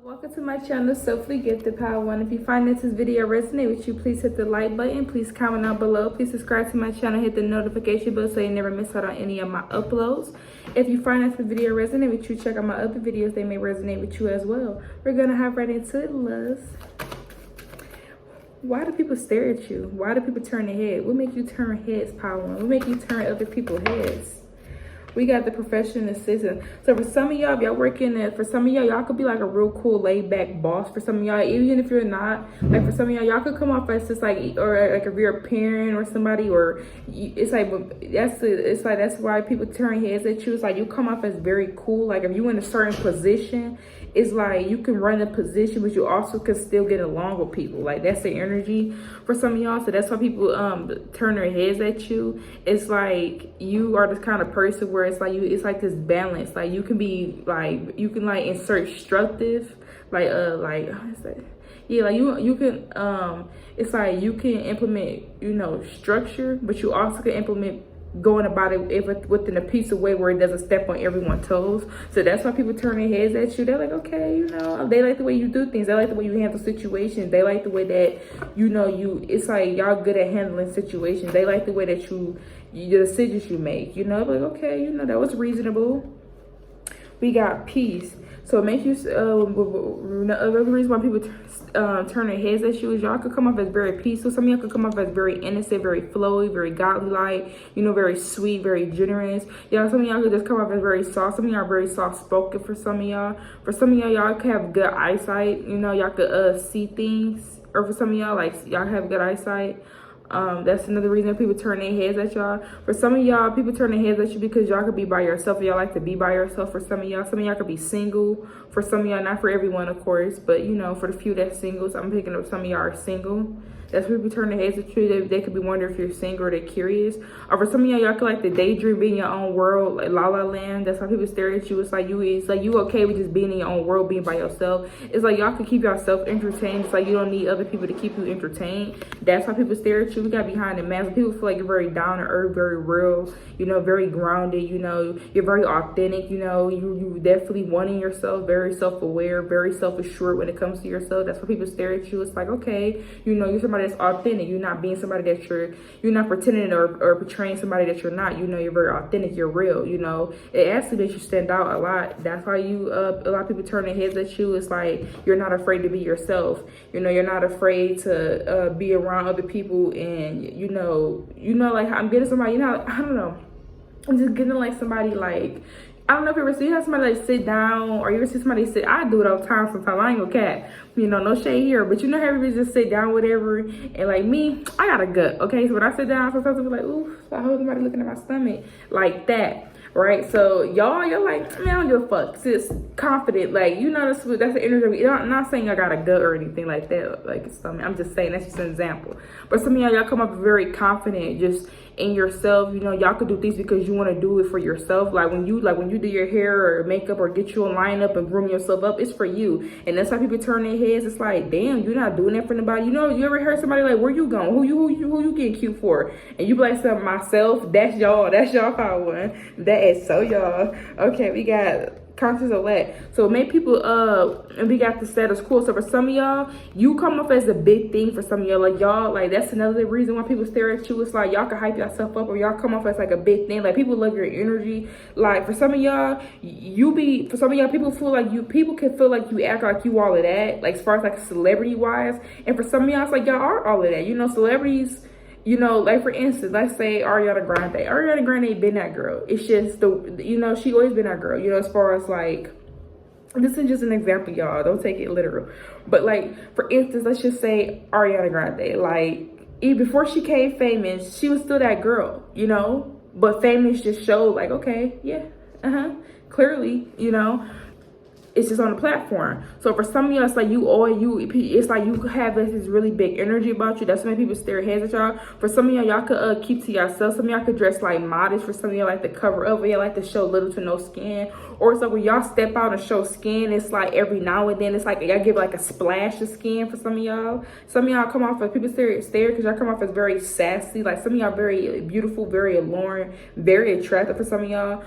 Welcome to my channel, Soulfully Gifted Power One. If you find this video resonate with you, please hit the like button. Please comment down below. Please subscribe to my channel. Hit the notification bell so you never miss out on any of my uploads. If you find this video resonate with you, check out my other videos. They may resonate with you as well. We're gonna hop right into it, loves. Why do people stare at you? Why do people turn their head? What make you turn heads, Power One? What make you turn other people's heads? We got the professional assistant. So for some of y'all, if y'all working at, for some of y'all could be like a real cool laid back boss. For some of y'all, even if you're not, like for some of y'all could come off as just like, or like if you're a parent or somebody, or it's like, that's why people turn heads at you. It's like you come off as very cool. Like if you in a certain position, it's like you can run a position, but you also can still get along with people. Like that's the energy for some of y'all. So that's why people turn their heads at you. It's like you are this kind of person where it's like it's like this balance. Like you can be like, you can like insert instructive, like how is that? Yeah, like you can it's like you can implement, you know, structure, but you also can implement going about it within a peaceful way where it doesn't step on everyone's toes. So that's why people turn their heads at you. They're like, okay, you know, they like the way you do things. They like the way you handle situations. They like the way that, you know, it's like y'all good at handling situations. They like the way that the decisions you make, you know, like, okay, you know, that was reasonable. We got peace. So it makes you, another reason why people turn their heads at you is y'all could come off as very peaceful. Some of y'all could come off as very innocent, very flowy, very godly-like, you know, very sweet, very generous. Y'all, some of y'all could just come off as very soft. Some of y'all are very soft-spoken for some of y'all. For some of y'all could have good eyesight. You know, y'all could see things. Or for some of y'all, like, y'all have good eyesight. That's another reason people turn their heads at y'all. For some of y'all, people turn their heads at you because y'all could be by yourself. Y'all like to be by yourself. For some of y'all could be single. For some of y'all, not for everyone, of course, but you know, for the few that's single, so I'm picking up some of y'all are single. That's where people turn their heads at you. They could be wondering if you're single or they're curious. Or for some of y'all could like to daydream, be in your own world, like La La Land. That's why people stare at you. It's like you okay with just being in your own world, being by yourself. It's like y'all can keep yourself entertained. It's like you don't need other people to keep you entertained. That's why people stare at you. We got behind the mask. People feel like you're very down to earth, very real, you know, very grounded, you know, you're very authentic, you know, you definitely wanting yourself, very self-aware, very self-assured when it comes to yourself. That's why people stare at you. It's like, okay, you know, you're somebody that's authentic. You're not being somebody that you're not pretending or portraying somebody that you're not. You know, you're very authentic, you're real, you know. It actually makes you stand out a lot. That's why a lot of people turn their heads at you. It's like you're not afraid to be yourself. You know, you're not afraid to be around other people, and you know, like I'm getting somebody, you know, I don't know. I'm just getting like somebody like, I don't know if you ever see somebody like sit down, or you ever see somebody sit. I do it all the time sometimes. I ain't gonna cat, you know, no shade here, but you know how everybody just sit down, whatever. And like me, I got a gut, okay? So when I sit down, sometimes I'll be like, ooh, I hope somebody looking at my stomach like that. Right, so you're like, man, I don't give a fuck. Sis, confident, like, you know, that's the energy. I'm not saying I got a gut or anything like that, like stomach. I'm just saying that's just an example. But some of y'all come up very confident, just in yourself. You know, y'all could do things because you want to do it for yourself. Like when you do your hair or makeup or get you a lineup and groom yourself up, it's for you. And that's how people turn their heads. It's like, damn, you're not doing that for nobody. You know, you ever heard somebody like, where you going? Who you getting cute for? And you be like, something, myself. That's y'all Power One. That is so y'all. Okay, we got conscious elect. So make people and we got the status quo. So for some of y'all, you come up as a big thing. For some of y'all, like that's another reason why people stare at you. It's like y'all can hype yourself up, or y'all come off as like a big thing. Like people love your energy. Like for some of y'all, people can feel like you act like you all of that, like as far as like celebrity wise. And for some of y'all, it's like y'all are all of that. You know, celebrities, you know, like for instance, let's say Ariana Grande been that girl. It's just you know, she always been that girl, you know, as far as like, this is just an example, y'all, don't take it literal. But like, for instance, let's just say Ariana Grande, like even before she became famous, she was still that girl, you know, but famous just showed like, okay, yeah, clearly, you know, it's just on the platform. So for some of y'all, it's like it's like you have this really big energy about you. That's when people stare heads at y'all. For some of y'all could keep to yourself. Some of y'all could dress like modest. For some of y'all like to cover up. Y'all like to show little to no skin. Or it's like when y'all step out and show skin, it's like every now and then it's like y'all give like a splash of skin. For some of y'all come off as, people stare because y'all come off as very sassy. Like some of y'all very beautiful, very alluring, very attractive. For some of y'all,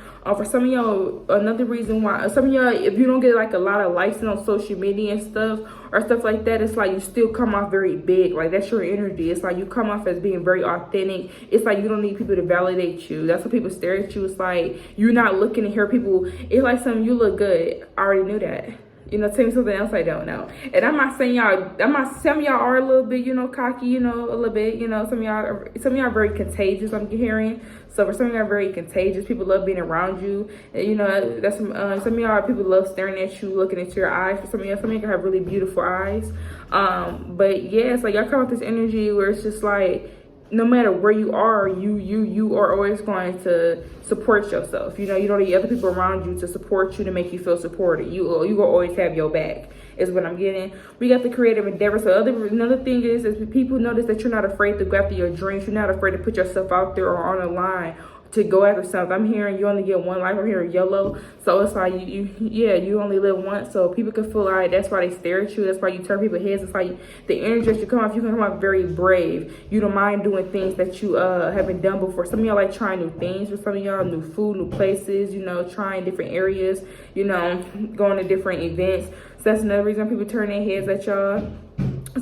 another reason why some of y'all, if you don't get get like a lot of likes on social media and stuff or stuff like that, it's like you still come off very big. Like that's your energy. It's like you come off as being very authentic. It's like you don't need people to validate you. That's what people stare at you. It's like you're not looking to hear people. It's like something, you look good. I already knew that. You know, tell me something else I don't know. And I'm not saying y'all, some of y'all are a little bit, you know, cocky, you know, a little bit, you know, some of y'all are very contagious, I'm hearing. So for some of y'all are very contagious. People love being around you. And, you know, that's some of y'all, people love staring at you, looking into your eyes. For some of y'all have really beautiful eyes. But yeah, it's like y'all come with this energy where it's just like, no matter where you are, you are always going to support yourself. You know, you don't need other people around you to support you, to make you feel supported. You will always have your back, is what I'm getting. We got the creative endeavor. So another thing is people notice that you're not afraid to go after your dreams. You're not afraid to put yourself out there or on the line to go after something. I'm hearing you only get one life. I'm hearing YOLO. So it's like you only live once. So people can feel like that's why they stare at you. That's why you turn people's heads. It's like the energy that you can come off very brave. You don't mind doing things that you haven't done before. Some of y'all like trying new things. For some of y'all, new food, new places, you know, trying different areas, you know, going to different events. So that's another reason people turn their heads at y'all.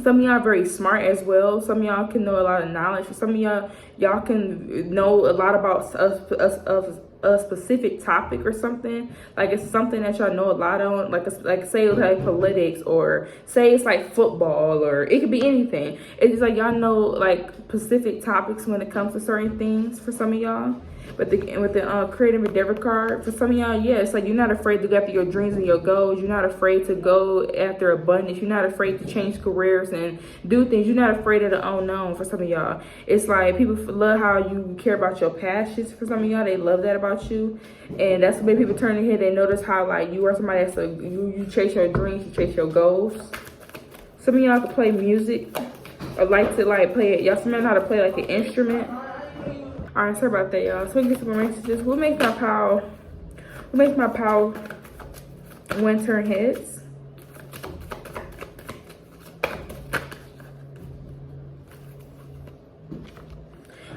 Some of y'all are very smart as well. Some of y'all can know a lot of knowledge. For some of y'all can know a lot about a specific topic or something. Like it's something that y'all know a lot on. Like say it's like politics, or say it's like football, or it could be anything. It's just like y'all know like specific topics when it comes to certain things. For some of y'all. But with the creative endeavor card, for some of y'all, yeah, it's like you're not afraid to go after your dreams and your goals. You're not afraid to go after abundance. You're not afraid to change careers and do things. You're not afraid of the unknown. For some of y'all, it's like people love how you care about your passions. For some of y'all, they love that about you, and that's the way people turn their head. They notice how like you are somebody that's you chase your dreams, you chase your goals. Some of y'all can play music or like to like play it. Y'all some of y'all know how to play like an instrument. All right, sorry about that, y'all. So we can get some more messages. What makes my pal win turn heads?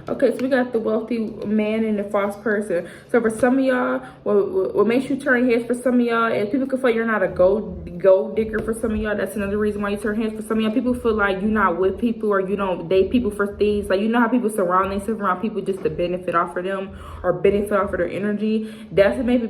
Okay, so we got the wealthy man and the false person. So for some of y'all, what makes you turn heads for some of y'all is people can feel you're not a gold digger. For some of y'all, that's another reason why you turn heads. For some of y'all, people feel like you're not with people, or you don't date people for things. Like, you know how people surround themselves around people just to benefit off of them or benefit off of their energy. That's what made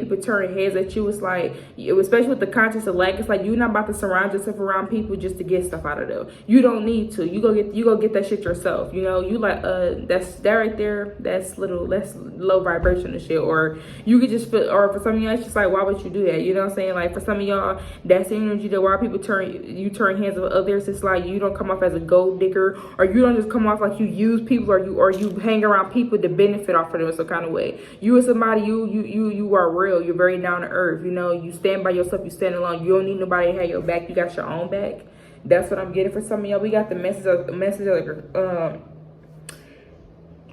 people turn heads at you. It's like, especially with the conscious of lack, it's like you're not about to surround yourself around people just to get stuff out of them. You don't need to. You go get that shit yourself. You know, you like that right there, that's low vibration and shit. Or you could just feel, or for some of y'all, it's just like, why would you do that? You know what I'm saying? Like for some of y'all, that's the energy that why people turn hands with others. It's like you don't come off as a gold digger, or you don't just come off like you use people, or you hang around people to benefit off of them in some kind of way. You are somebody, you are real. You're very down to earth. You know, you stand by yourself. You stand alone. You don't need nobody to have your back. You got your own back. That's what I'm getting for some of y'all. We got the message of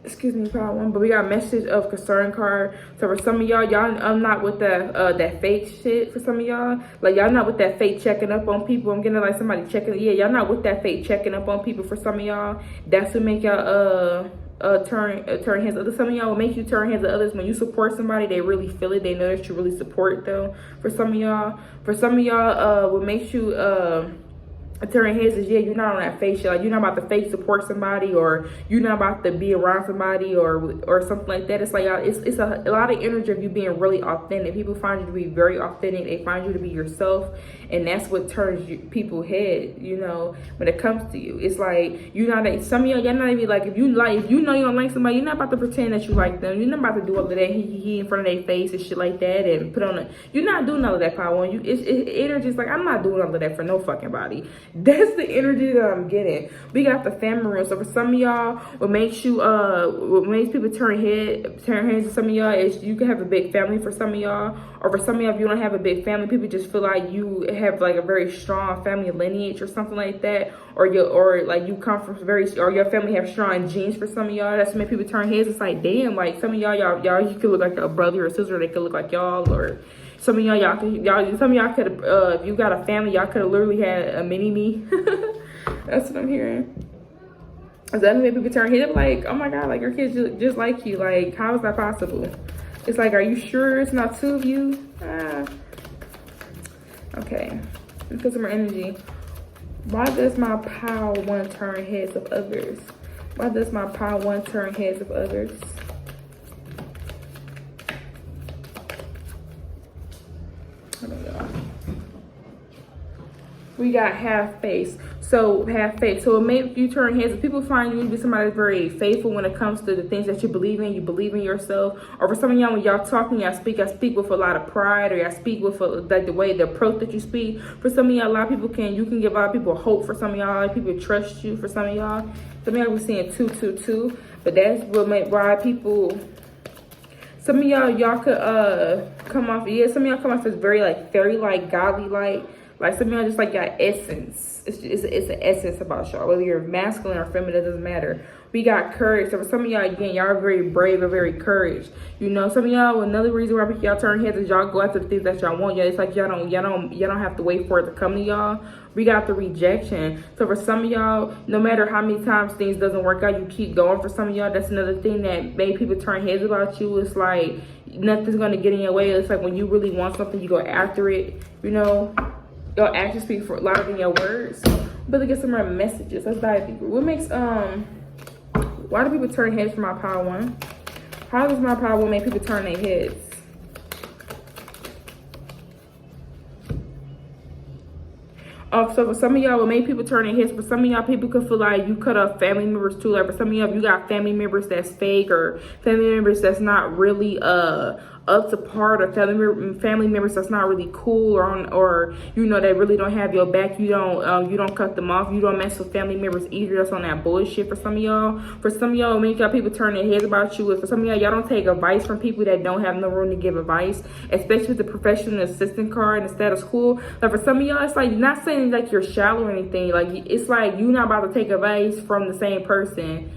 excuse me, part one, but we got a message of concern card. So for some of y'all, I'm not with that fake shit. For some of y'all, like y'all not with that fake checking up on people. I'm getting like somebody checking. Yeah, y'all not with that fake checking up on people. For some of y'all, that's what make y'all turn hands. Some of y'all will make you turn hands to others when you support somebody. They really feel it. They know that you really support them. For some of y'all, what makes you turn heads is, yeah, you're not on that fake shit. Like, you're not about to fake support somebody, or you're not about to be around somebody or something like that. It's like it's a lot of energy of you being really authentic. People find you to be very authentic. They find you to be yourself, and that's what turns people's head, you know, when it comes to you. It's like you're not, some of y'all not even like, if you know you don't like somebody, you're not about to pretend that you like them. You're not about to do all of that he in front of their face and shit like that, and put on you're not doing all of that power on you. It's energy. It's like, I'm not doing all of that for no fucking body. That's the energy that I'm getting. We got the family room. So for some of y'all, what makes people turn heads to some of y'all is you can have a big family. For some of y'all, or for some of y'all, if you don't have a big family, people just feel like you have like a very strong family lineage or something like that, or you come from or your family have strong genes. For some of y'all, that's what makes people turn heads. It's like, damn, like some of y'all you could look like a brother or a sister. They could look like y'all, or some of y'all could, if you got a family, y'all could have literally had a mini-me. That's what I'm hearing. Is that make people turn head? Like, oh my God, like your kids just like you. Like, how is that possible? It's like, are you sure it's not two of you? Okay, because of my energy. Why does my pile want to turn heads of others? Why does my pile want to turn heads of others? We got half face. So half faith. So it makes you turn heads. If people find you to be somebody that's very faithful when it comes to the things that you believe in yourself. Or for some of y'all, when y'all talking, y'all speak with a lot of pride, or y'all speak with like the approach that you speak. For some of y'all, a lot of people you can give a lot of people hope. For some of y'all, a lot of people trust you. For some of y'all, we're seeing 222, but that's what make why people. Some of y'all could come off. Yeah, some of y'all come off as very like fairy like godly like some of y'all just like got essence. It's an essence about y'all. Whether you're masculine or feminine, it doesn't matter. We got courage. So for some of y'all, again, y'all are very brave and very courage. You know, some of y'all, another reason why y'all turn heads is y'all go after the things that y'all want. It's like y'all don't have to wait for it to come to y'all. We got the rejection. So for some of y'all, no matter how many times things doesn't work out, you keep going. For some of y'all, that's another thing that made people turn heads about you. It's like nothing's gonna get in your way. It's like when you really want something, you go after it. You know, your actions speak for louder than your words. But let's get some more messages. Let's dive deeper. What makes why do people turn heads for my power one? How does my power one make people turn their heads? So for some of y'all, what made people turn their heads, for some of y'all, people could feel like you cut off family members too. Like for some of y'all, if you got family members that's fake, or family members that's not really up to par, or family members that's not really cool, or you know, they really don't have your back, you don't cut them off, you don't mess with family members either. That's on that bullshit. For some of y'all, make y'all people turn their heads about you. For some of y'all don't take advice from people that don't have no room to give advice, especially with the professional assistant card and the status quo. Like for some of y'all, it's like not saying like you're shallow or anything. Like it's like you're not about to take advice from the same person.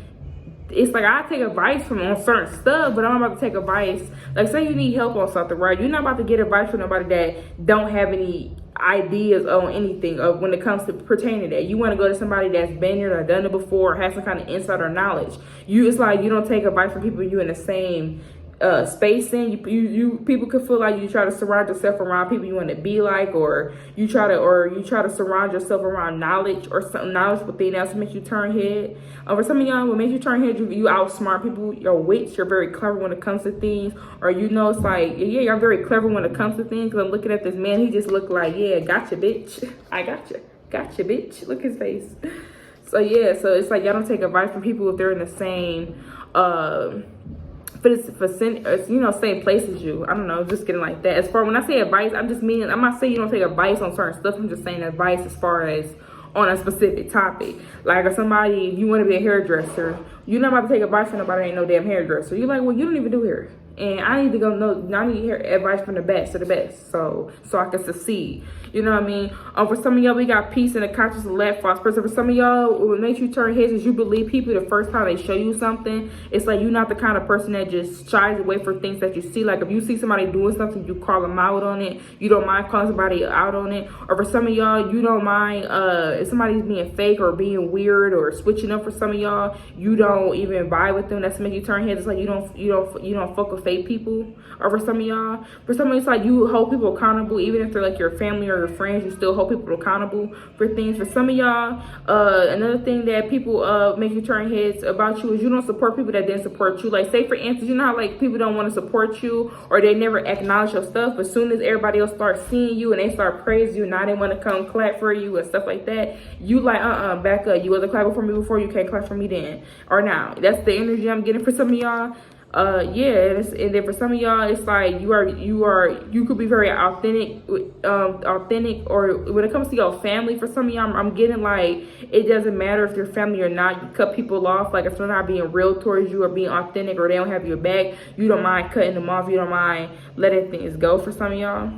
It's like I take advice from on certain stuff, but I'm not about to take advice. Like say you need help on something, right? You're not about to get advice from nobody that don't have any ideas on anything of when it comes to pertaining to that. You want to go to somebody that's been there or done it before, or has some kind of insight or knowledge. It's like you don't take advice from people you in the same space in. You people could feel like you try to surround yourself around people you want to be like, or you try to surround yourself around knowledge, or some knowledge within else to make you turn head. For some of y'all, what makes you turn head, you outsmart people. You're a witch. You're very clever when it comes to things, or you know, it's like yeah, you're very clever when it comes to things. Because I'm looking at this man, he just looked like gotcha, bitch. I gotcha, bitch. Look his face. So yeah, so it's like y'all don't take advice from people if they're in the same same place as you. I don't know, just getting like that. As far when I say advice, I'm not saying you don't take advice on certain stuff. I'm just saying advice as far as on a specific topic. Like if somebody, you want to be a hairdresser, you're not about to take advice from nobody that ain't no damn hairdresser. You're like, well, you don't even do hair. And I need to go know, I need to hear advice from the best of the best, so I can succeed. You know what I mean? For some of y'all, we got peace in the conscious and let false person. For some of y'all, what makes you turn heads is you believe people the first time they show you something. It's like you're not the kind of person that just shies away from things that you see. Like if you see somebody doing something, you call them out on it. You don't mind calling somebody out on it. Or for some of y'all, you don't mind if somebody's being fake or being weird or switching up. For some of y'all, you don't even vibe with them. That's to make you turn heads. It's like you don't fuck with fake people. Or for some of y'all, it's like you hold people accountable, even if they're like your family or your friends. You still hold people accountable for things. For some of y'all, another thing that people make you turn heads about you is you don't support people that didn't support you. Like say for instance, you know how like people don't want to support you, or they never acknowledge your stuff, but as soon as everybody else starts seeing you and they start praising you, now they want to come clap for you and stuff like that, you like back up. You wasn't clapping for me before, you can't clap for me then or now. That's the energy I'm getting for some of y'all. And then for some of y'all, it's like you could be very authentic, or when it comes to your family. For some of y'all, I'm getting like it doesn't matter if you're family or not. You cut people off. Like if they're not being real towards you or being authentic, or they don't have your back, you don't mind cutting them off. You don't mind letting things go. For some of y'all.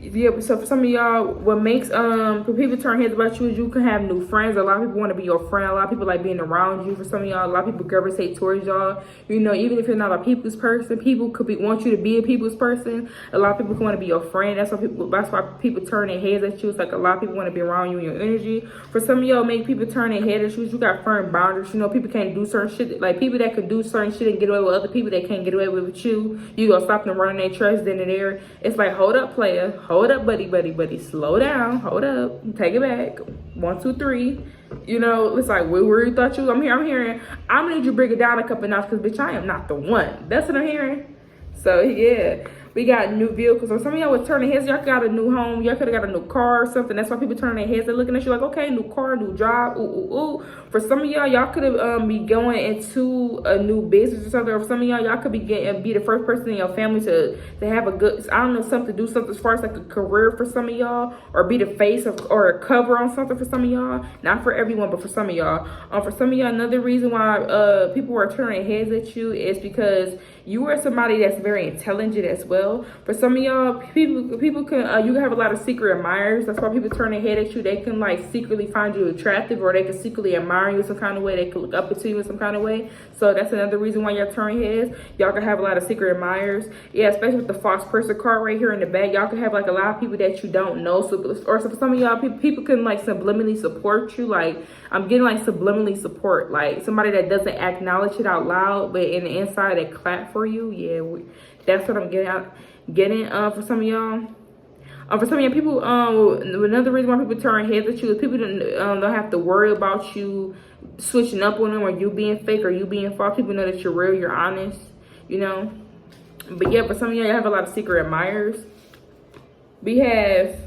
Yeah, so for some of y'all, what makes for people turn heads about you is you can have new friends. A lot of people want to be your friend. A lot of people like being around you. For some of y'all, a lot of people gravitate towards y'all. You know, even if you're not a people's person, people want you to be a people's person. A lot of people want to be your friend. That's why people turn their heads at you. It's like a lot of people want to be around you and your energy. For some of y'all, make people turn their head at you. You got firm boundaries. You know, people can't do certain shit. Like people that could do certain shit and get away with other people that can't get away with you. You gonna stop them running their trust then and there. It's like, hold up, player. hold up, buddy, slow down, hold up, take it back, 1, 2, 3. You know, it's like, where you thought you, I'm hearing, I'm gonna need you to bring it down a couple notches, because bitch, I am not the one. That's what I'm hearing. So yeah, we got new vehicles. So some of y'all was turning heads. Y'all got a new home. Y'all could have got a new car or something. That's why people turn their heads. They're looking at you like, okay, new car, new job. Ooh. For some of y'all could have be going into a new business or something. Or for some of y'all could be the first person in your family to have a good, I don't know, something to do something as far as like a career for some of y'all, or be the face of, or a cover on something for some of y'all. Not for everyone, but for some of y'all. For some of y'all, another reason why people are turning heads at you is because you are somebody that's very intelligent as well. For some of y'all, people can you have a lot of secret admirers. That's why people turn their head at you. They can like secretly find you attractive, or they can secretly admire you in some kind of way. They can look up to you in some kind of way. So that's another reason why y'all turn heads. Y'all can have a lot of secret admirers. Yeah, especially with the false person card right here in the back. Y'all can have like a lot of people that you don't know. So, or for some of y'all, people can like subliminally support you. Like, I'm getting like subliminally support, like somebody that doesn't acknowledge it out loud, but in the inside they clap for you. Yeah, that's what I'm getting for some of y'all. For some of y'all people, another reason why people turn heads at you is people don't have to worry about you switching up on them, or you being fake, or you being false. People know that you're real, you're honest, you know. But yeah, for some of y'all have a lot of secret admirers. We have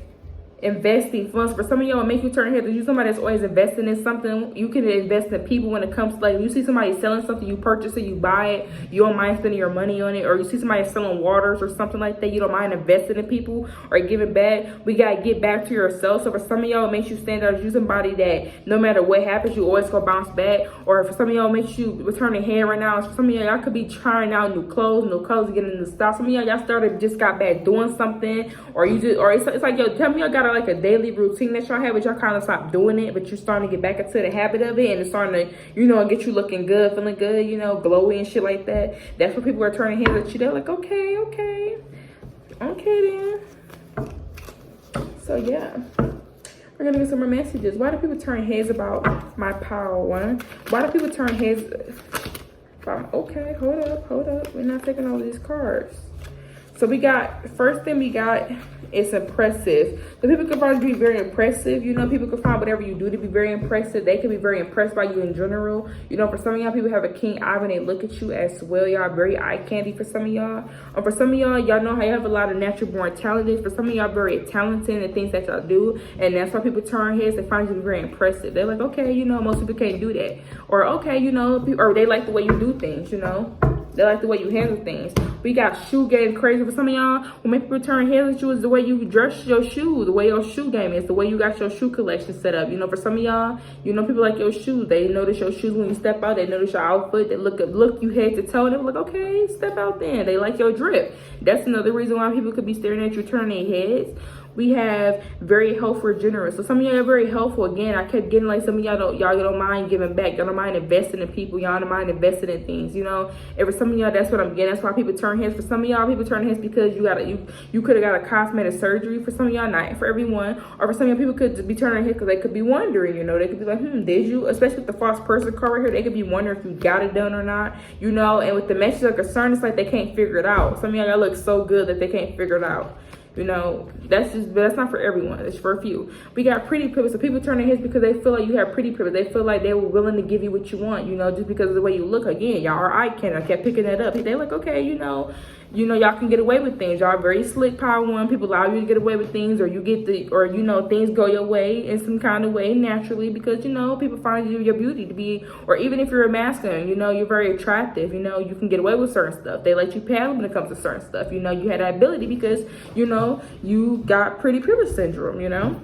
investing funds. For some of y'all, make you turn heads. You somebody that's always investing in something. You can invest in people when it comes to, like, you see somebody selling something, you purchase it, you buy it, you don't mind spending your money on it. Or you see somebody selling waters or something like that, you don't mind investing in people or giving back. We gotta get back to yourself. So for some of y'all, it makes you stand out. You somebody that no matter what happens, you always gonna bounce back. Or for some of y'all, it makes you return your hand right now. For some of y'all could be trying out new clothes, getting into stuff. Some of y'all started, just got back doing something, or you just, or it's like, yo, tell me y'all got like a daily routine that y'all have, but y'all kind of stopped doing it, but you're starting to get back into the habit of it, and it's starting to, you know, get you looking good, feeling good, you know, glowy and shit like that. That's what people are turning heads at you. They're like, okay then. So yeah, we're gonna get some more messages. Why do people turn heads about my power one? Why do people turn heads about, okay, hold up, we're not taking all these cards. So we got, first thing we got is impressive. So people can find you to be very impressive. You know, people can find whatever you do to be very impressive. They can be very impressed by you in general. You know, for some of y'all, people have a king eye when they look at you as well. Y'all very eye candy for some of y'all. For some of y'all, y'all know how you have a lot of natural born talent. For some of y'all, very talented in the things that y'all do. And that's why people turn heads. They find you very impressive. They're like, okay, you know, most people can't do that. Or, okay, you know, or they like the way you do things, you know. They like the way you handle things. We got shoe game crazy. For some of y'all, what make people turn heads at you is the way you dress your shoes, the way your shoe game is, the way you got your shoe collection set up. You know, for some of y'all, you know, people like your shoes. They notice your shoes when you step out. They notice your outfit. They look you head to toe. They're like, okay, step out then. They like your drip. That's another reason why people could be staring at you, turning their heads. We have very helpful, generous. So some of y'all are very helpful. Again, I kept getting like some of y'all don't mind giving back. Y'all don't mind investing in people. Y'all don't mind investing in things, you know. And for some of y'all, that's what I'm getting. That's why people turn heads. For some of y'all, people turn heads because you could have got a cosmetic surgery. For some of y'all, not for everyone. Or for some of y'all, people could just be turning heads because they could be wondering, you know. They could be like, did you? Especially with the false person card right here, they could be wondering if you got it done or not, you know. And with the message of concern, it's like they can't figure it out. Some of y'all look so good that they can't figure it out. You know, that's not for everyone. It's for a few. We got pretty privilege. So people turn their heads because they feel like you have pretty privilege. They feel like they were willing to give you what you want, you know, just because of the way you look. Again, y'all are eye candy. I kept picking that up. They're like, okay, you know, y'all can get away with things. Y'all are very slick, power one. People allow you to get away with things, or you know, things go your way in some kind of way naturally because, you know, people find your beauty to be, or even if you're a masculine, you know, you're very attractive. You know, you can get away with certain stuff. They let you paddle when it comes to certain stuff. You know, you had that ability because, you know, you got pretty privilege syndrome, you know.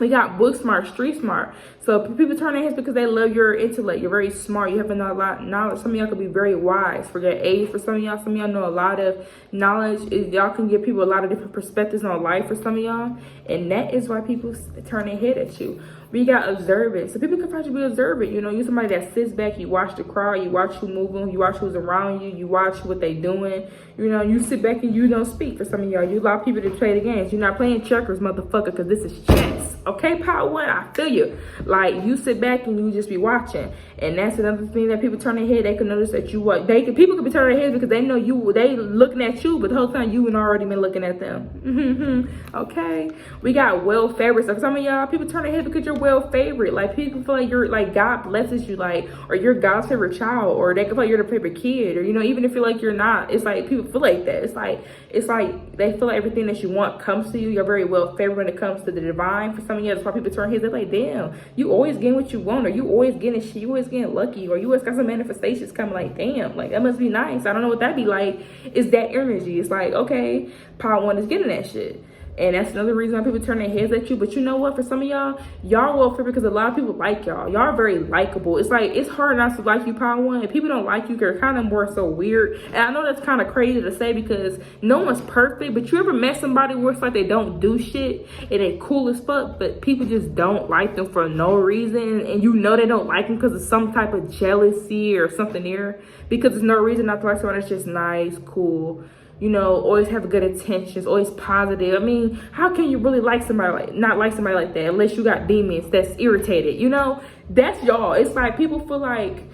We got book smart, street smart. So people turn their heads because they love your intellect. You're very smart. You have a lot of knowledge. Some of y'all could be very wise for your age. For some of y'all know a lot of knowledge. Y'all can give people a lot of different perspectives on life for some of y'all. And that is why people turn their head at you. We got observant. So people can find you to be observant. You know, you're somebody that sits back. You watch the crowd. You watch who moving. You watch who's around you. You watch what they doing. You know, you sit back and you don't speak. For some of y'all, you allow people to play the games. You're not playing checkers, motherfucker, because this is chess. Okay, power one, I feel you. A Like, you sit back and you just be watching. And that's another thing that people turn their head. They can notice that you what people could be turning their heads because they know they looking at you, but the whole time you had already been looking at them. Okay, we got well favored. So for some of y'all, people turn their head because you're well favored. Like, people feel like you're like God blesses you, like, or you're God's favorite child, or they can feel like you're the favorite kid, or even if you feel like you're not. It's like people feel like that. It's like they feel like everything that you want comes to you. You're very well favored when it comes to the divine. For some of you, that's why people turn heads. They're like, damn, you always getting what you want, or you always getting shit, you always getting lucky, or you always got some manifestations coming. Like, damn, like that must be nice. I don't know what that be like. It's that energy. It's like, okay, power one is getting that shit. And that's another reason why people turn their heads at you. But you know what? For some of y'all well favored because a lot of people like y'all. Y'all are very likable. It's like, it's hard not to like you, power one. If people don't like you, they're kind of more so weird. And I know that's kind of crazy to say because no one's perfect. But you ever met somebody where it's like they don't do shit and they cool as fuck, but people just don't like them for no reason, and you know they don't like them because of some type of jealousy or something there, because there's no reason not to like someone that's just nice, cool, always have good intentions, always positive. I mean, how can you really like somebody not like somebody like that unless you got demons that's irritated? That's y'all. It's like people feel like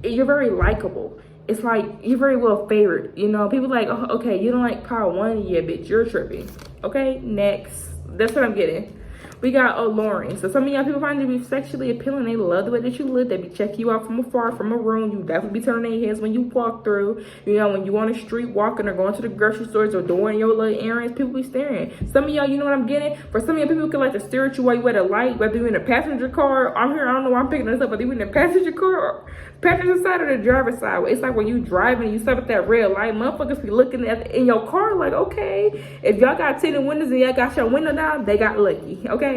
you're very likable. It's like you're very well favored. People like, oh, okay, you don't like power one, yeah, bitch, you're tripping. Okay, next. That's what I'm getting. We got alluring. So some of y'all people find you to be sexually appealing. They love the way that you look. They be checking you out from afar, from a room. You definitely be turning their heads when you walk through. When you on the street walking or going to the grocery stores or doing your little errands, people be staring. Some of y'all, you know what I'm getting? For some of y'all, people can like to stare at you while you at a light, whether you're in a passenger car. I'm here, I don't know why I'm picking this up, whether you're in the passenger car or passenger side or the driver's side. It's like when you driving, you stop at that red light, motherfuckers be looking in your car like, okay, if y'all got tinted windows and y'all got your window down, they got lucky, okay?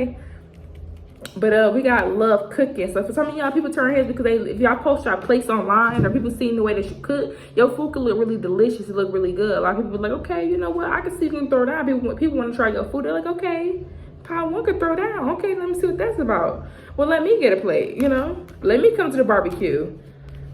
But we got love cooking. So for some of y'all, people turn heads because if y'all post your plates online or people seeing the way that you cook, your food could look really delicious. It look really good. A lot of people are like, okay, you know what? I can see you can throw down. People want to try your food. They're like, okay, power one could throw down. Okay, let me see what that's about. Well, let me get a plate, Let me come to the barbecue.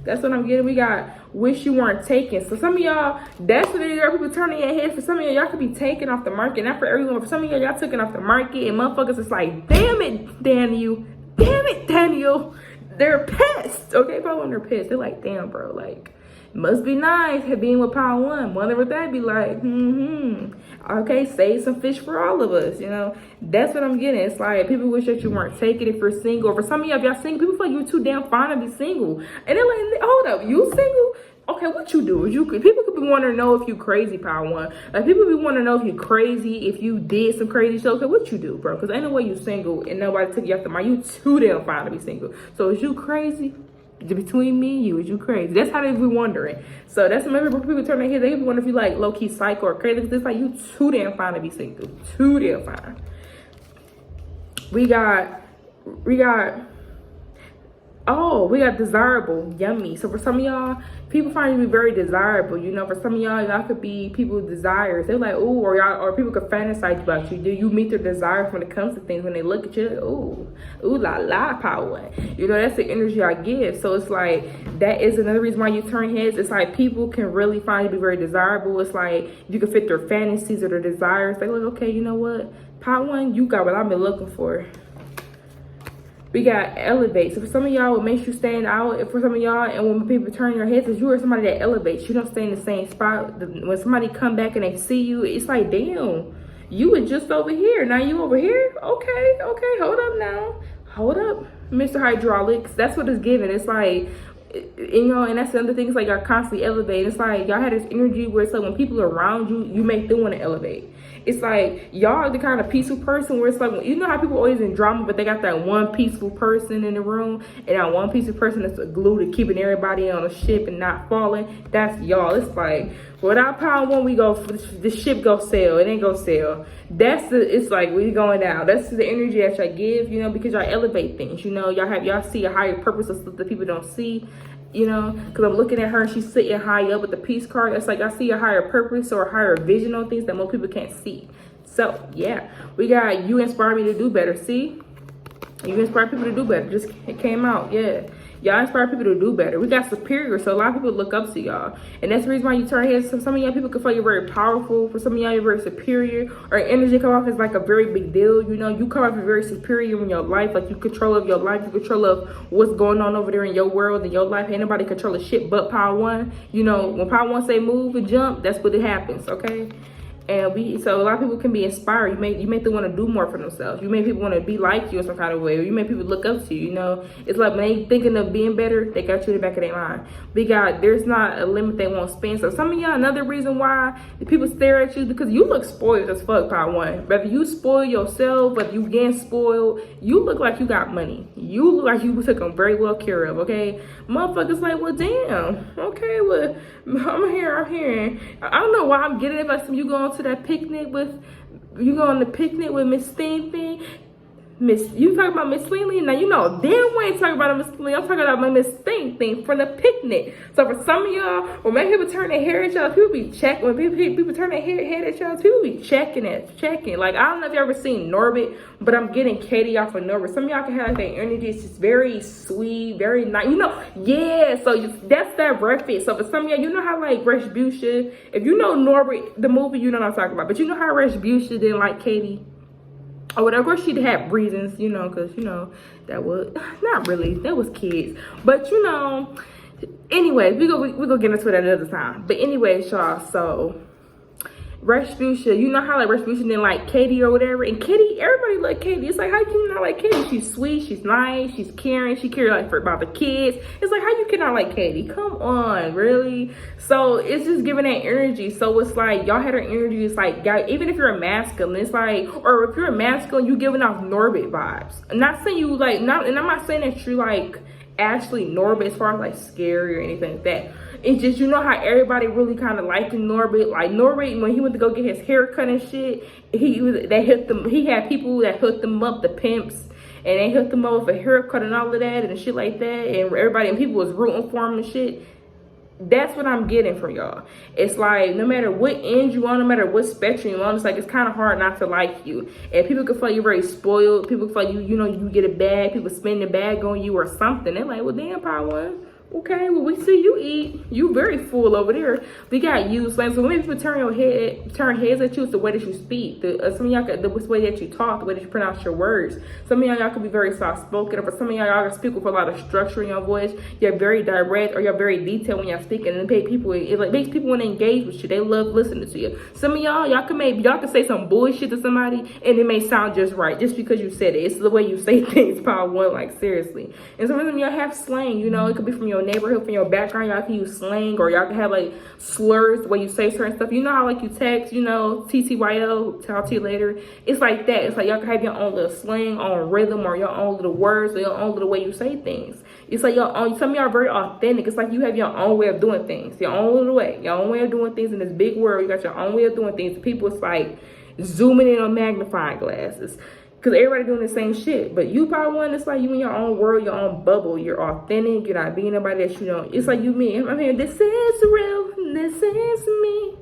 That's what I'm getting. We got wish you weren't taken. So some of y'all, that's what it is. People turning your heads. For some of y'all could be taken off the market. Not for everyone. For some of y'all taken off the market. And motherfuckers is like, damn it, Daniel. Damn it, Daniel. They're pissed. Okay, probably when they're pissed. They're like, damn, bro. Like, must be nice being with power one. Wonder what that be like. Okay, save some fish for all of us. That's what I'm getting. It's like people wish that you weren't taken if you're single. Or for some of y'all, if y'all single, people feel like you're too damn fine to be single. And they're like, hold up, you single? Okay, what you do? People could be wanting to know if you crazy, power one. Like, people be wanting to know if you crazy, if you did some crazy shit. Okay, what you do, bro? Because ain't no way you single and nobody took you off the mind. You too damn fine to be single. So is you crazy? Between me and you, is you crazy? That's how they be wondering. So that's maybe people turn their head. They be wondering if you like low-key psycho or crazy. Because it's like you too damn fine to be single. Too damn fine. We got desirable, yummy. So for some of y'all, people find you to be very desirable. For some of y'all could be people's desires. They're like, ooh, or people could fantasize about you. Do you meet their desires when it comes to things? When they look at you, like, ooh, la la, power. That's the energy I give. So it's like, that is another reason why you turn heads. It's like people can really find you to be very desirable. It's like you can fit their fantasies or their desires. They're like, okay, you know what? Power one, you got what I've been looking for. We got elevate. So for some of y'all, what makes you stand out, for some of y'all, and when people turn your heads, is you are somebody that elevates. You don't stay in the same spot. When somebody come back and they see you, it's like, damn, you were just over here. Now you over here? Okay, hold up now. Hold up, Mr. Hydraulics. That's what it's giving. It's like, and that's the other thing. It's like y'all constantly elevate. It's like y'all had this energy where it's like when people are around you, you make them want to elevate. It's like y'all are the kind of peaceful person where it's like, you know how people always in drama, but they got that one peaceful person in the room, and that one peaceful person that's the glue to keeping everybody on the ship and not falling. That's y'all. It's like, without power one, the ship go sail. It ain't go sail. It's like we going down. That's the energy that y'all give, because y'all elevate things. Y'all see a higher purpose of stuff that people don't see. Because I'm looking at her and she's sitting high up with the peace card. It's like I see a higher purpose or a higher vision on things that most people can't see. So yeah, we got you inspire me to do better. See, you inspire people to do better. Just it came out. Yeah, Y'all inspire people to do better. We got superior, so a lot of people look up to y'all. And that's the reason why you turn heads. Some of y'all people can feel you're very powerful. For some of y'all, you're very superior. Or energy come off as like a very big deal. You know, you come off as very superior in your life. Like you control of your life. You control of what's going on over there in your world, in your life. Ain't nobody controlling shit but Power One. You know, when Power One say move and jump, that's what it happens, okay? And so a lot of people can be inspired. You make them want to do more for themselves. You make people want to be like you in some kind of way, or you make people look up to you. You know, it's like when they thinking of being better, they got you in the back of their mind. There's not a limit they won't spend. So some of y'all, another reason why the people stare at you, because you look spoiled as fuck, Power One. Whether you spoil yourself, whether you getting spoiled, you look like you got money. You look like you was taken very well care of, okay? Motherfuckers like, well, damn, okay, well, I'm here. I don't know why I'm getting it, but you going to that picnic with, you go on the picnic with Miss Thing. You talking about Miss Lily? Now you know damn well ain't talking about Miss Lily. I'm talking about my Miss Thing from the picnic. So for some of y'all, when many people turn their hair at y'all, people be checking. When people turn their head at y'all, people be checking. Like, I don't know if you ever seen Norbit, but I'm getting Katie off of Norbit. Some of y'all can have like their energy. It's just very sweet, very nice. You know, yeah. So that's that reference. So for some of y'all, you know how like Retribution, if you know Norbit, the movie, you know what I'm talking about. But you know how Retribution didn't like Katie? Or whatever. Of course, she'd have reasons, you know, because, you know, that was, not really, that was kids. But, you know, anyways, we go get into it another time. But anyways, y'all, so, Retribution, you know how, like, Retribution didn't like Katie or whatever? And Katie, everybody like Katie. It's like, how can you not like Katie? She's sweet, she's nice, she's caring, she cares, like, about the kids. It's like, how you cannot like Katie? Come on, really? So, it's just giving that energy. So, it's like, y'all had her energy. It's like, guys, even if you're a masculine, it's like, or if you're a masculine, you giving off Norbit vibes. I'm not saying you, like, and I'm not saying that you're, like, Ashley Norbit as far as, like, scary or anything like that. It's just, you know how everybody really kind of liking Norbit. Like Norbit, when he went to go get his hair cut and shit, he had people that hooked them up, the pimps, and they hooked them up with a haircut and all of that and shit like that. And everybody and people was rooting for him and shit. That's what I'm getting from y'all. It's like, no matter what end you on, no matter what spectrum you on, it's like, it's kind of hard not to like you. And people can feel you're very spoiled. People feel you know, you get a bag. People spend the bag on you or something. They're like, well, damn, Power One. Okay, well, we see you eat. You very full over there. We got you. So when people turn heads at you, it's the way that you speak. Some of y'all, the way that you talk, the way that you pronounce your words. Some of y'all can be very soft-spoken, but some of y'all can speak with a lot of structure in your voice. You're very direct, or you're very detailed when you're speaking, and it like makes people want to engage with you. They love listening to you. Some of y'all can say some bullshit to somebody, and it may sound just right, just because you said it. It's the way you say things, Power One, like seriously. And some of them y'all have slang. You know, it could be from your neighborhood, from your background. Y'all can use slang, or y'all can have like slurs the way you say certain stuff. You know how like you text, you know, TTYL, talk to you later. It's like that. It's like y'all can have your own little slang, own rhythm, or your own little words, or your own little way you say things. It's like your own. Some of y'all are very authentic. It's like you have your own way of doing things, your own little way, your own way of doing things in this big world. You got your own way of doing things. People, it's like zooming in on magnifying glasses. Because everybody doing the same shit. But you, Power One, it's like you in your own world, your own bubble. You're authentic. You're not being nobody that you know. It's like you, me. I'm here. This is real. This is me.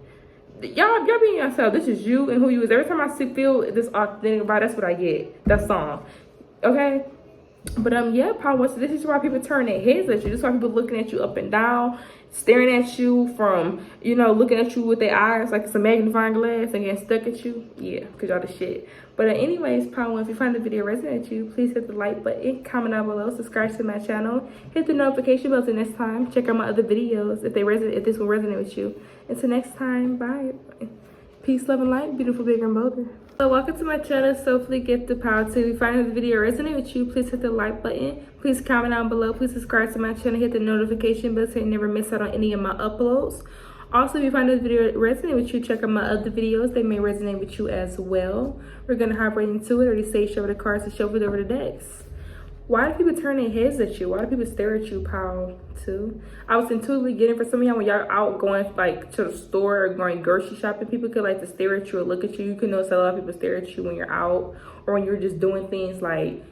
Y'all being yourself. This is you and who you is. Every time I feel this authentic vibe, that's what I get. That song. Okay? But yeah, Power One. So this is why people turn their heads at you. This is why people looking at you up and down, staring at you from, you know, looking at you with their eyes like it's a magnifying glass and getting stuck at you. Yeah, because y'all the shit. But anyways, Power One, if you find the video resonate with you, please hit the like button, comment down below, subscribe to my channel, hit the notification bell till next time. Check out my other videos if this will resonate with you. Until next time, bye. Peace, love, and light, beautiful, bigger, and bolder. So welcome to my channel, Soulfully Gifted Power 2. If you find the video resonate with you, please hit the like button. Please comment down below. Please subscribe to my channel. Hit the notification bell so you never miss out on any of my uploads. Also, if you find this video resonate with you, check out my other videos. They may resonate with you as well. We're going to hop right into it. Already say show over the cards and show over the decks. Why do people turn their heads at you? Why do people stare at you, Power 2? I was intuitively getting for some of y'all when y'all out going like to the store or going grocery shopping, people could like to stare at you or look at you. You can notice a lot of people stare at you when you're out or when you're just doing things like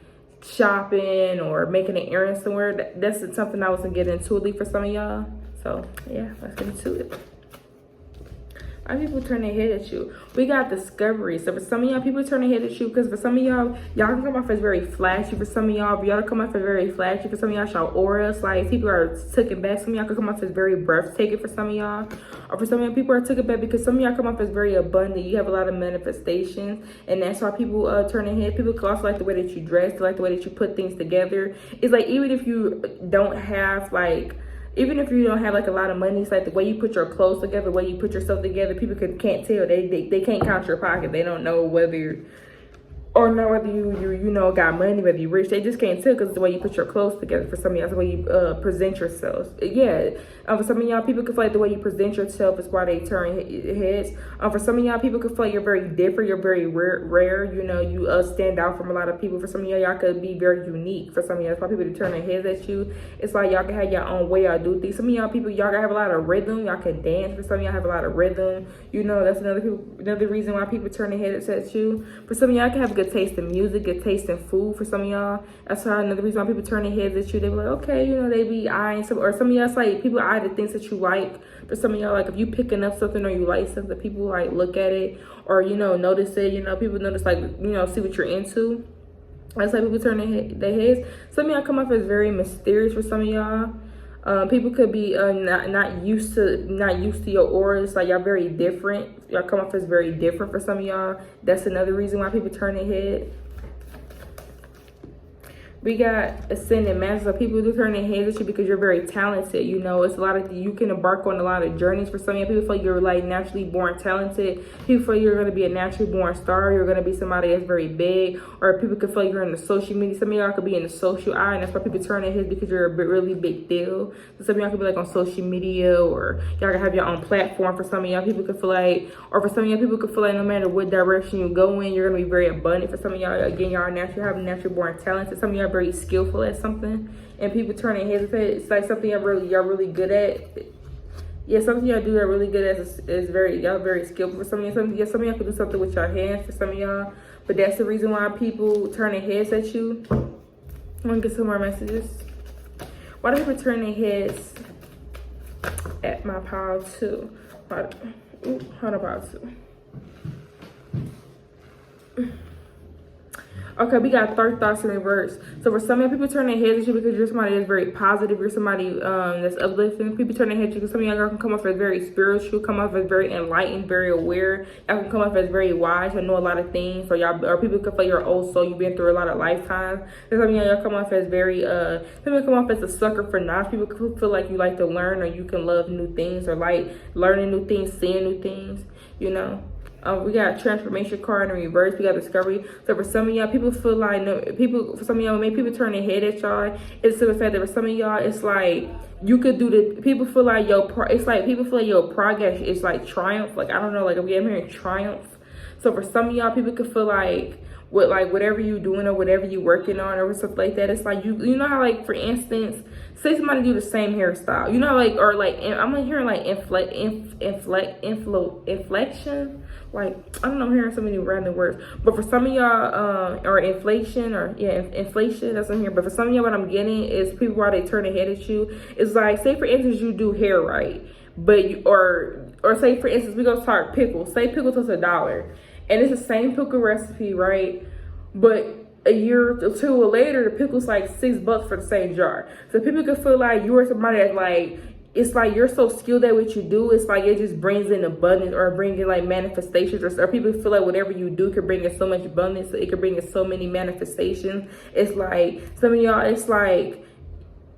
shopping or making an errand somewhere. That's something I was getting intuitively for some of y'all. So yeah, let's get into it. Why people turn their head at you? We got discovery. So for some of y'all, people turn their head at you because for some of y'all can come off as very flashy. For some of y'all come off as very flashy. For some of y'all, show auras. Like, people are taken back. Some of y'all could come off as very breathtaking for some of y'all. Or for some of y'all, people are taken back because some of y'all come off as very abundant. You have a lot of manifestations. And that's why people turn their head. People could also like the way that you dress. They like the way that you put things together. It's like, even if you don't have like a lot of money, it's like the way you put your clothes together, the way you put yourself together, people can't tell. They can't count your pocket. They don't know whether you got money, whether you're rich. They just can't tell because it's the way you put your clothes together. For some of y'all, it's the way you present yourselves. Yeah. For some of y'all, people can feel like the way you present yourself is why they turn heads. For some of y'all, people can feel like you're very different. You're very rare. You know, you stand out from a lot of people. For some of y'all could be very unique. For some of y'all, it's why people turn their heads at you. It's like y'all can have your own way y'all do things. Some of y'all people, y'all can have a lot of rhythm. Y'all can dance. For some of y'all have a lot of rhythm. You know, that's another reason why people turn their heads at you. For some of y'all can have a good taste in music, good taste in food. For some of y'all, that's why another reason why people turn their heads at you. They be like, okay, you know, they be eyeing some, or some of y'all, it's like people eye the things that you like. For some of y'all, like if you picking up something or you like something, people like look at it or, you know, notice it. You know, people notice, like, you know, see what you're into. That's like people turn their heads. Some of y'all come off as very mysterious. For some of y'all, people could be not used to your aura. It's like y'all very different. Y'all come off as very different. For some of y'all, that's another reason why people turn their head. We got ascendant masters. So people do turn their heads at you because you're very talented. You know, it's a lot of, you can embark on a lot of journeys. For some of you, people feel like you're like naturally born talented. People feel you're going to be a naturally born star. You're going to be somebody that's very big. Or people could feel like you're in the social media. Some of y'all could be in the social eye, and that's why people turn their heads, because you're a really big deal. So some of y'all could be like on social media, or y'all can have your own platform. For some of y'all, people could feel like, or for some of y'all, people could feel like no matter what direction you go in, you're going to be very abundant. For some of y'all, again, y'all are naturally born talented. Some of y'all very skillful at something, and people turn their heads at it. It's like something y'all really good at. Yeah, something y'all do are really good at is y'all very skillful. For some of y'all, some of y'all can do something with your hands. For some of y'all, but that's the reason why people turn their heads at you. I'm gonna get some more messages. Why do people turn their heads at my pile too? Hold on, pile two. Okay, we got third thoughts in reverse. So for some of you, people turn their heads at you because you're somebody that's very positive. You're somebody that's uplifting. People turn their heads at you because some of y'all can come off as very spiritual, come off as very enlightened, very aware. Y'all can come off as very wise and know a lot of things. Or people can feel your old soul. You've been through a lot of lifetimes. And some of y'all come off as very people come off as a sucker for knowledge. People can feel like you like to learn, or you can love new things, or like learning new things, seeing new things. You know. We got transformation card in reverse. We got discovery. So for some of y'all, people feel like for some of y'all, maybe people turn their head at y'all. It's to the fact that for some of y'all, it's like you could do the. People feel like people feel like your progress is like triumph. Like, I don't know, like I'm hearing triumph. So for some of y'all, people could feel like whatever you doing or whatever you working on or stuff like that. It's like you know how, like, for instance, say somebody do the same hairstyle. You know, like, or like I'm hearing like inflection. Like, I don't know, I'm hearing so many random words. But for some of y'all, or inflation, or inflation, that's what I'm hearing. But for some of y'all, what I'm getting is people, while they turn their head at you, it's like, say for instance, you do hair right, but you, or say for instance, we go start pickles. Say pickles was $1, and it's the same pickle recipe, right? But a year or two later, the pickle's like $6 for the same jar. So people can feel like you're somebody that's like, it's like you're so skilled at what you do. It's like it just brings in abundance, or bringing like manifestations, or people feel like whatever you do can bring in so much abundance. So it can bring in so many manifestations. It's like some of y'all, it's like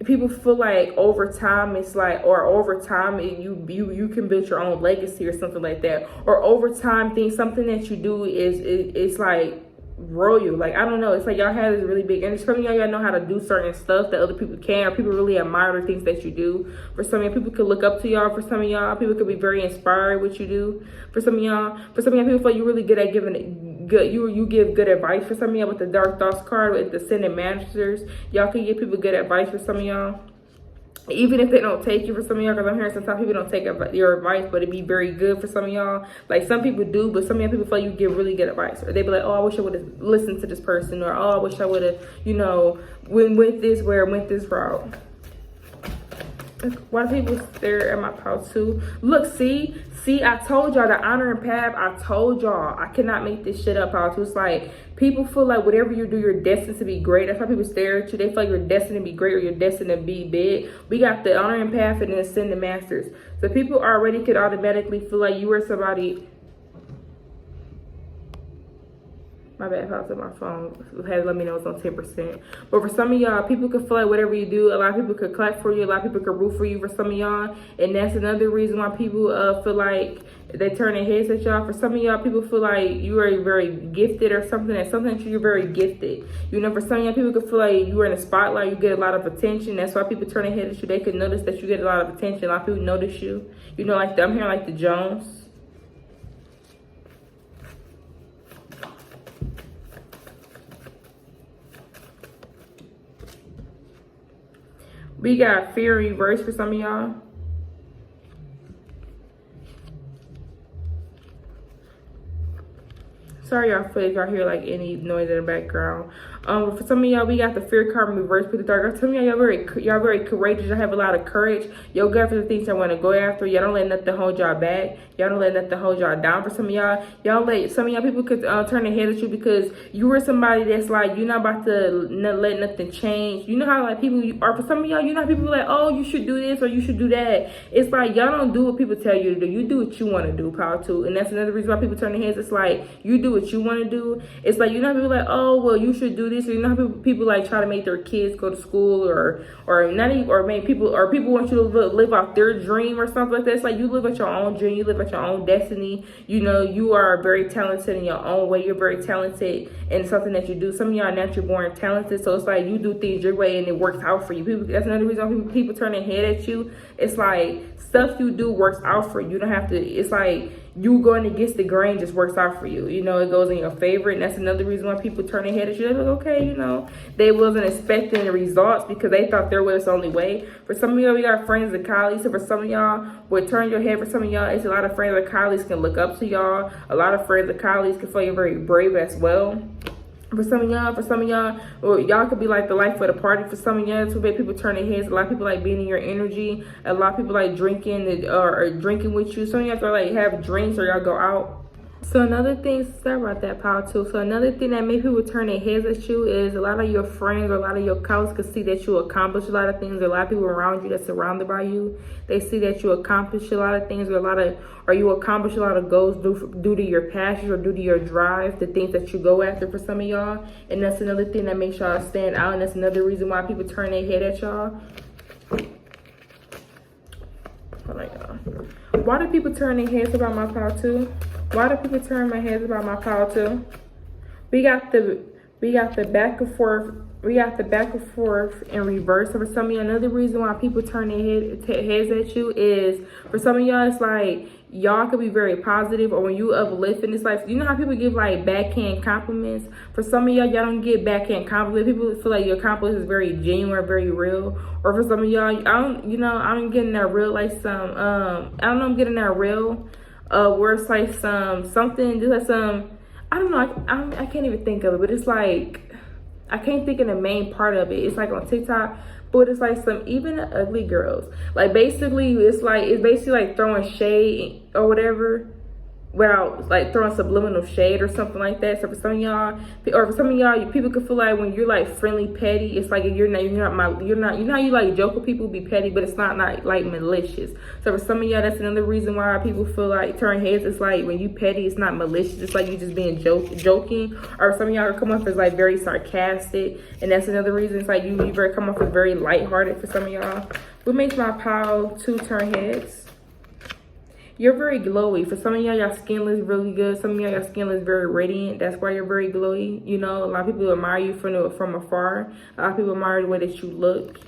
people feel like over time, it's like, or over time you can build your own legacy or something like that. Or over time, something that you do it's like royal. Like, I don't know, it's like y'all have this really big, and some of y'all know how to do certain stuff that other people can't, or people really admire the things that you do. For some of y'all, people could look up to y'all. For some of y'all, people could be very inspired what you do. For some of y'all, people feel like you're really good at giving it good. You give good advice. For some of y'all, with the dark thoughts card, with the ascendant masters, y'all can give people good advice. For some of y'all, even if they don't take you. For some of y'all, because I'm hearing sometimes people don't take your advice, but it'd be very good for some of y'all. Like, some people do, but some of y'all people feel like you give really good advice, or they be like, oh, I wish I would have listened to this person, or oh, I wish I would have, you know, went this route. Why do people stare at my pile too? Look, see, I told y'all the honor and path. I told y'all I cannot make this shit up. Pile too. It's like people feel like whatever you do, you're destined to be great. That's why people stare at you. They feel like you're destined to be great or you're destined to be big. We got the honor and path and then ascended masters. So people already could automatically feel like you were somebody. My bad, I my phone had to let me know it's on 10%. But for some of y'all, people could feel like whatever you do, a lot of people could clap for you, a lot of people could root for you for some of y'all. And that's another reason why people feel like they turn their heads at y'all. For some of y'all, people feel like you are very gifted or something, and something that you're very gifted. You know, for some of y'all, people could feel like you are in the spotlight, you get a lot of attention. That's why people turn their head at you. They could notice that you get a lot of attention. A lot of people notice you. You know, like I'm hearing like the Jones. We got fear in reverse for some of y'all. Sorry y'all if y'all hear like any noise in the background. For some of y'all, we got the fear card in reverse with the dark. Some of y'all very courageous. Y'all have a lot of courage. Y'all go after the things y'all want to go after. Y'all don't let nothing hold y'all back. Y'all don't let nothing hold y'all down. For some of y'all, some of y'all people could turn their head at you because you were somebody that's like, you're not about to let nothing change. You know how like people are, for some of y'all, you know how people are like, oh, you should do this or you should do that. It's like y'all don't do what people tell you to do. You do what you want to do, power too. And that's another reason why people turn their heads. It's like you do what you want to do. It's like, you know how people like, oh, well, you should do this. Or you know how people like try to make their kids go to school or not even, or make people want you to live out their dream or something like that. It's like you live at your own dream, you live at your own destiny. You know, you are very talented in your own way. You're very talented in something that you do. Some of y'all are naturally born talented, so it's like you do things your way and it works out for you. That's another reason why people turn their head at you. It's like stuff you do works out for you. You don't have to, it's like you going against the grain just works out for you. You know, it goes in your favor. And that's another reason why people turn their head at you. They're like, okay, you know, they wasn't expecting the results because they thought their way was the only way. For some of y'all, we got friends and colleagues. So for some of y'all, would turn your head. For some of y'all, it's a lot of friends and colleagues can look up to y'all. A lot of friends and colleagues can feel you're very brave as well. For some of y'all, well, y'all could be like the life of the party. For some of y'all, it's where people turn their heads. A lot of people like being in your energy. A lot of people like drinking or drinking with you. Some of y'all feel like have drinks or y'all go out. So another thing, sorry about that, power too. So another thing that made people turn their heads at you is a lot of your friends or a lot of your colleagues can see that you accomplish a lot of things. A lot of people around you that's surrounded by you, they see that you accomplish a lot of things or you accomplish a lot of goals due to your passions or due to your drive, the things that you go after for some of y'all. And that's another thing that makes y'all stand out. And that's another reason why people turn their head at y'all. Why do people turn their heads about my power too? Why do people turn my heads about my power too? We got the back and forth. We got the back and forth in reverse. So for some of y'all, another reason why people turn their heads at you is for some of y'all, it's like y'all could be very positive, or when you uplift and it's like, you know how people give like backhand compliments. For some of y'all don't get backhand compliments. People feel like your compliment is very genuine or very real. Or for some of y'all, I'm getting that real like some I'm getting that real where it's like something just like some, I don't know, I can't even think of it, but it's like I can't think of the main part of it. It's like on TikTok, but it's like some even ugly girls. Like basically, it's basically like throwing shade or whatever, without like throwing subliminal shade or something like that. So for some of y'all, or for some of y'all, people could feel like when you're like friendly petty, it's like you know how you like joke with people, be petty, but it's not like malicious. So for some of y'all, that's another reason why people feel like turn heads. It's like when you petty, it's not malicious. It's like you just being joking. Or some of y'all come off as like very sarcastic, and that's another reason. It's like you very come off as very lighthearted for some of y'all. What makes my pile to turn heads? You're very glowy. For some of y'all, your skin looks really good. Some of y'all, your skin looks very radiant. That's why you're very glowy. You know, a lot of people admire you from afar. A lot of people admire the way that you look.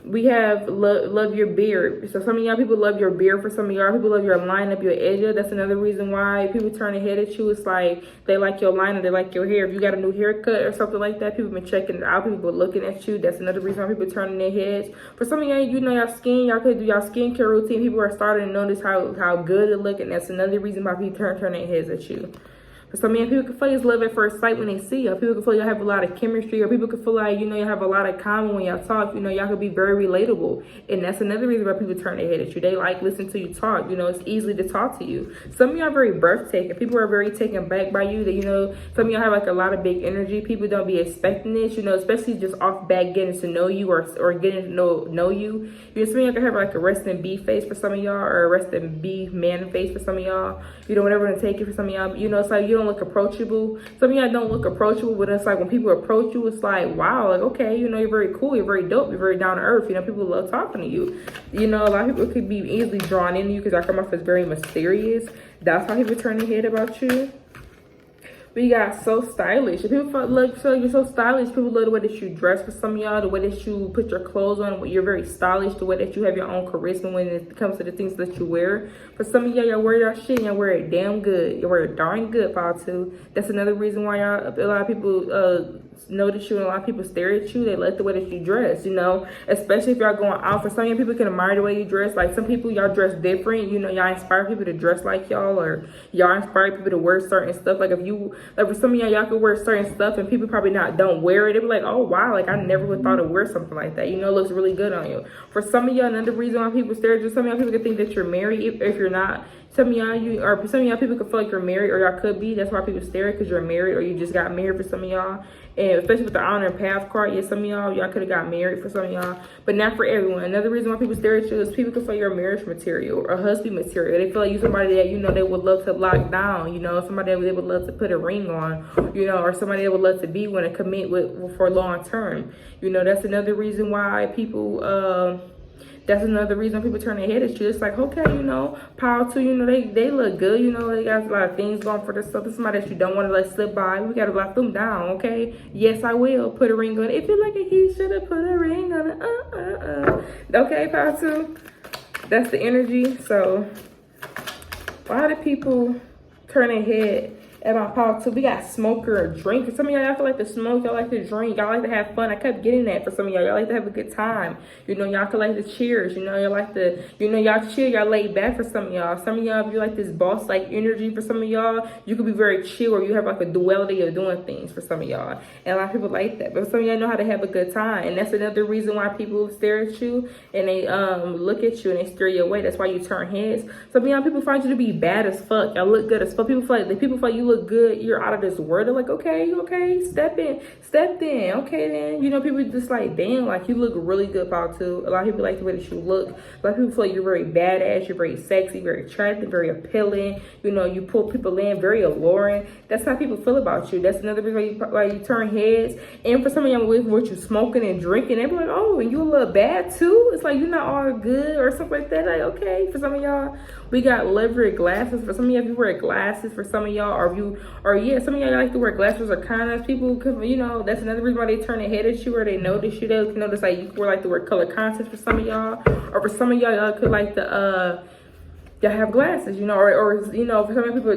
We have love your beard. So some of y'all people love your beard. For some of y'all, people love your line up, your edge. That's another reason why people turn their head at you. It's like they like your line, they like your hair. If you got a new haircut or something like that, people been checking it out. People looking at you. That's another reason why people turning their heads. For some of y'all, you know your skin. Y'all could do your skincare routine. People are starting to notice how good it look, and that's another reason why people turn their heads at you. For some of y'all, people can feel it's love at first sight when they see you. People can feel y'all have a lot of chemistry, or people can feel like, you know, you have a lot of common when y'all talk. You know, y'all could be very relatable. And that's another reason why people turn their head at you. They like listening to you talk. You know, it's easy to talk to you. Some of y'all are very breathtaking. People are very taken back by you. That, you know, some of y'all have like a lot of big energy. People don't be expecting this, you know, especially just off bat getting to know you, or getting to know you. You know, some of y'all can have like a resting bee face for some of y'all, or a resting bee man face for some of y'all. You know, whatever to take it for some of y'all. You know, it's like you don't look approachable. Some of y'all don't look approachable, but it's like when people approach you, it's like, wow, like, okay, you know, you're very cool, you're very dope, you're very down to earth. You know, people love talking to you. You know, a lot of people could be easily drawn into you because I come off as very mysterious. That's how people turn their head about you. We got so stylish. If people feel like you're so stylish, people love the way that you dress. For some of y'all, the way that you put your clothes on, you're very stylish. The way that you have your own charisma when it comes to the things that you wear. For some of y'all wear your shit and y'all wear it damn good. You wear it darn good, Paul, too. That's another reason why a lot of people notice you and a lot of people stare at you. They like the way that you dress, you know, especially if y'all going out. For some of y'all, people can admire the way you dress. Like some people, y'all dress different, you know, y'all inspire people to dress like y'all, or y'all inspire people to wear certain stuff. Like if you, like for some of y'all could wear certain stuff and people probably don't wear it. They be like, oh wow, like I never would thought to wear something like that, you know, it looks really good on you. For some of y'all, another reason why people stare at you, some of y'all people can think that you're married if you're not. Some of y'all people could feel like you're married, or y'all could be. That's why people stare, because you're married, or you just got married for some of y'all. And especially with the honor and path card, yeah, some of y'all could have got married for some of y'all, but not for everyone. Another reason why people stare at you is people can feel you're marriage material or husband material. They feel like you're somebody that, you know, they would love to lock down, you know, somebody that they would love to put a ring on, you know, or somebody that would love to be, want to commit with for long term. You know, that's another reason why people that's another reason people turn their head at you. It's like, okay, you know, power to, you know, they look good, you know, they got a lot of things going for themselves. It's somebody that you don't want to let slip by. We got to lock them down, okay? Yes, I will put a ring on it. If you like it, he should have put a ring on it. Okay, power to. That's the energy. So, why do people turn their head at my power too? We got smoker or drink. Some of y'all feel like to smoke, y'all like to drink, y'all like to have fun. I kept getting that for some of y'all. Y'all like to have a good time. You know, y'all could like to cheers. You know, y'all like to, you know, y'all chill, y'all laid back for some of y'all. Some of y'all, if you like this boss like energy for some of y'all, you could be very chill, or you have like a duality of doing things for some of y'all. And a lot of people like that. But some of y'all know how to have a good time. And that's another reason why people stare at you and they look at you and they steer you away. That's why you turn heads. Some of y'all people find you to be bad as fuck. Y'all look good as fuck. People feel like you look good, you're out of this world. They're like, okay, step in, okay then. You know, people just like, damn, like you look really good, Paul, too. A lot of people like the way that you look. A lot of people feel like you're very badass, you're very sexy, very attractive, very appealing. You know, you pull people in, very alluring. That's how people feel about you. That's another reason why you turn heads. And for some of y'all with what you smoking and drinking, they be like, oh, and you a little bad too. It's like you're not all good or something like that. Like, okay, for some of y'all, we got leverage glasses. For some of y'all, if you wear glasses, for some of y'all, some of y'all like to wear glasses or contacts. People could, you know, that's another reason why they turn their head at you, or they notice you. They can notice like you could like to wear color contacts for some of y'all, or for some of y'all could like the y'all have glasses, you know, or you know, for some people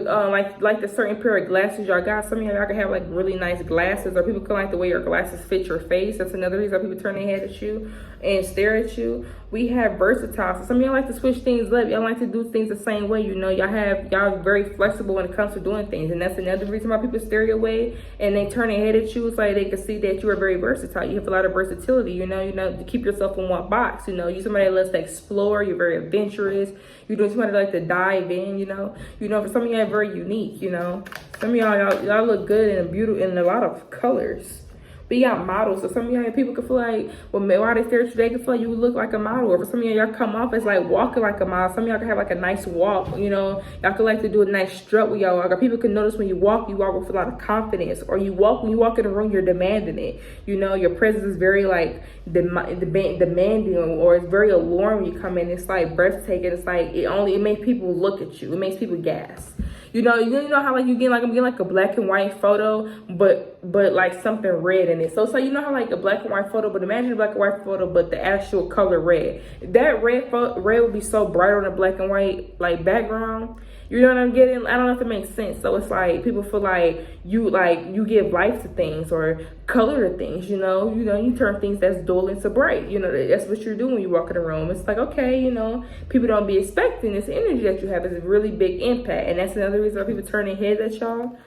like the certain pair of glasses y'all got. Some of y'all can have like really nice glasses, or people can like the way your glasses fit your face. That's another reason why people turn their head at you and stare at you. We have versatile. So some of y'all like to switch things up. Y'all like to do things the same way. You know, y'all very flexible when it comes to doing things, and that's another reason why people stare your way and they turn their head at you. It's like they can see that you are very versatile. You have a lot of versatility. You know, to keep yourself in one box. You know, you're somebody that loves to explore. You're very adventurous. You're doing somebody that like to dive in. You know, for some of y'all, very unique. You know, some of y'all look good and beautiful in a lot of colors. We got models. So some of y'all people can feel like, well, why they stare at you, they can feel like you look like a model. Or for some of y'all come off as like walking like a model. Some of y'all can have like a nice walk, you know. Y'all can like to do a nice strut with y'all. Like, people can notice when you walk with a lot of confidence. Or when you walk in the room, you're demanding it. You know, your presence is very like demanding, or it's very alluring when you come in. It's like breathtaking. It's like it makes people look at you. It makes people gasp. You know how like I'm getting like a black and white photo, but like something red in it. So you know how like a black and white photo, but imagine a black and white photo, but the actual color red. That red would be so bright on a black and white like background. You know what I'm getting? I don't know if it makes sense. So it's like people feel like you give life to things or color to things. You know, you turn things that's dull into bright. You know, that's what you're doing when you walk in the room. It's like, okay, you know, people don't be expecting this energy that you have. Is a really big impact, and that's another reason why people turn their heads at y'all.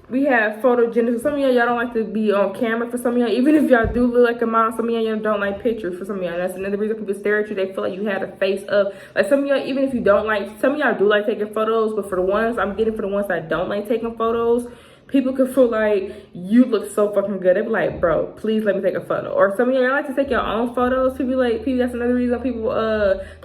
We have photogenic. Some of y'all don't like to be on camera. For some of y'all, even if y'all do look like a model, some of y'all don't like pictures. For some of y'all, that's another reason people stare at you. They feel like you had a face of, like, some of y'all, even if you don't like, some of y'all do like taking photos, but for the ones I'm getting, for the ones that don't like taking photos, people could feel like you look so fucking good. They be like, bro, please let me take a photo. Or some of y'all like to take your own photos. People that's another reason people